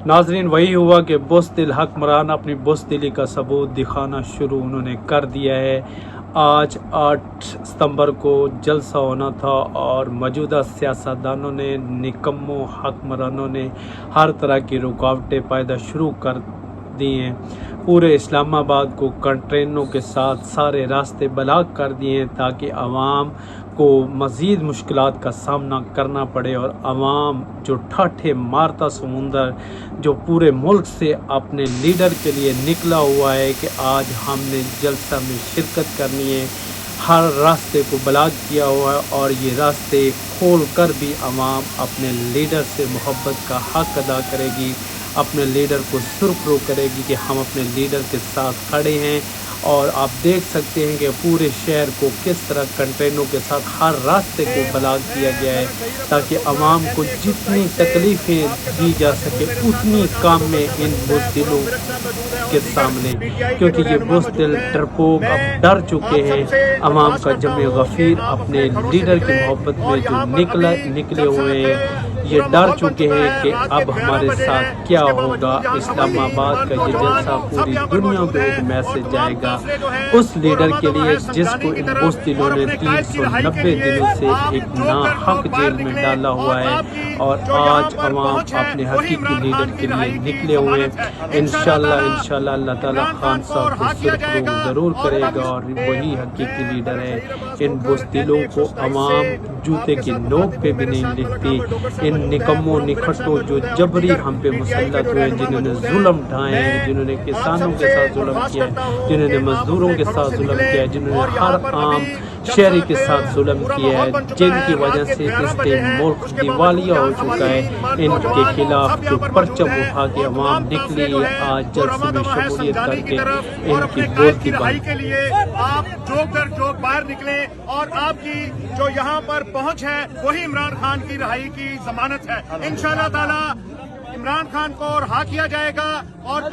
ناظرین وہی ہوا کہ بزدل حکمران اپنی بزدلی کا ثبوت دکھانا شروع انہوں نے کر دیا ہے۔ آج 8 ستمبر کو جلسہ ہونا تھا اور موجودہ سیاستدانوں نے نکموں حکمرانوں نے ہر طرح کی رکاوٹیں پیدا شروع کر دی ہیں۔ پورے اسلام آباد کو کنٹینروں کے ساتھ سارے راستے بلاک کر دیے ہیں تاکہ عوام کو مزید مشکلات کا سامنا کرنا پڑے، اور عوام جو ٹھاٹھے مارتا سمندر جو پورے ملک سے اپنے لیڈر کے لیے نکلا ہوا ہے کہ آج ہم نے جلسہ میں شرکت کرنی ہے، ہر راستے کو بلاک کیا ہوا ہے، اور یہ راستے کھول کر بھی عوام اپنے لیڈر سے محبت کا حق ادا کرے گی، اپنے لیڈر کو سرخرو کرے گی کہ ہم اپنے لیڈر کے ساتھ کھڑے ہیں۔ اور آپ دیکھ سکتے ہیں کہ پورے شہر کو کس طرح کنٹینروں کے ساتھ ہر راستے کو بلاک کیا گیا ہے تاکہ عوام کو جتنی تکلیفیں دی جا سکے اتنی کام میں ان بزدلوں کے سامنے، کیونکہ یہ بزدل ڈرپوک اب ڈر چکے ہیں۔ عوام کا جمع غفیر اپنے لیڈر کی محبت میں جو نکلے ہوئے ہیں، یہ ڈر چکے ہیں کہ اب ہمارے ساتھ کیا ہوگا۔ اسلام آباد کا یہ جلسہ پوری دنیا کو ایک میسج جائے گا اس لیڈر کے لیے جس کو ان بزدلوں نے 390 دنوں سے ایک ناحق جیل میں ڈالا ہوا ہے، اور آج عوام اپنے حقیقی لیڈر کے لیے نکلے ہوئے ہیں۔ انشاءاللہ اللہ تعالیٰ خان صاحب کو سرخرو ضرور کرے گا اور وہی حقیقی لیڈر ہے۔ ان بزدلوں کو عوام جوتے کی نوک پہ بھی نہیں لکھتی، ان نکموں نکھٹوں جو جبری ہم پہ مسلط ہوئے، جنہوں نے ظلم ڈھائے ہیں، جنہوں نے کسانوں کے ساتھ ظلم کیا ہے، جنہوں نے مزدوروں کے ساتھ ظلم کیا ہے، جنہوں نے ہر عام شہری کے ساتھ ظلم کیا ہے، جن کی وجہ سے اس ملک دیوالیہ ہو چکا ہے، ان کے خلاف جو پرچم اٹھا کے عوام نکلی ہے آج جلسے میں شمولیت کر کے ان کی بولتی بھائی کے لیے آپ جوک در جوک باہر نکلیں، اور آپ کی جو یہاں پر پہنچ ہے وہی عمران خان کی رہائی کی ضمانت ہے۔ انشاءاللہ تعالی عمران خان کو رہا کیا جائے گا اور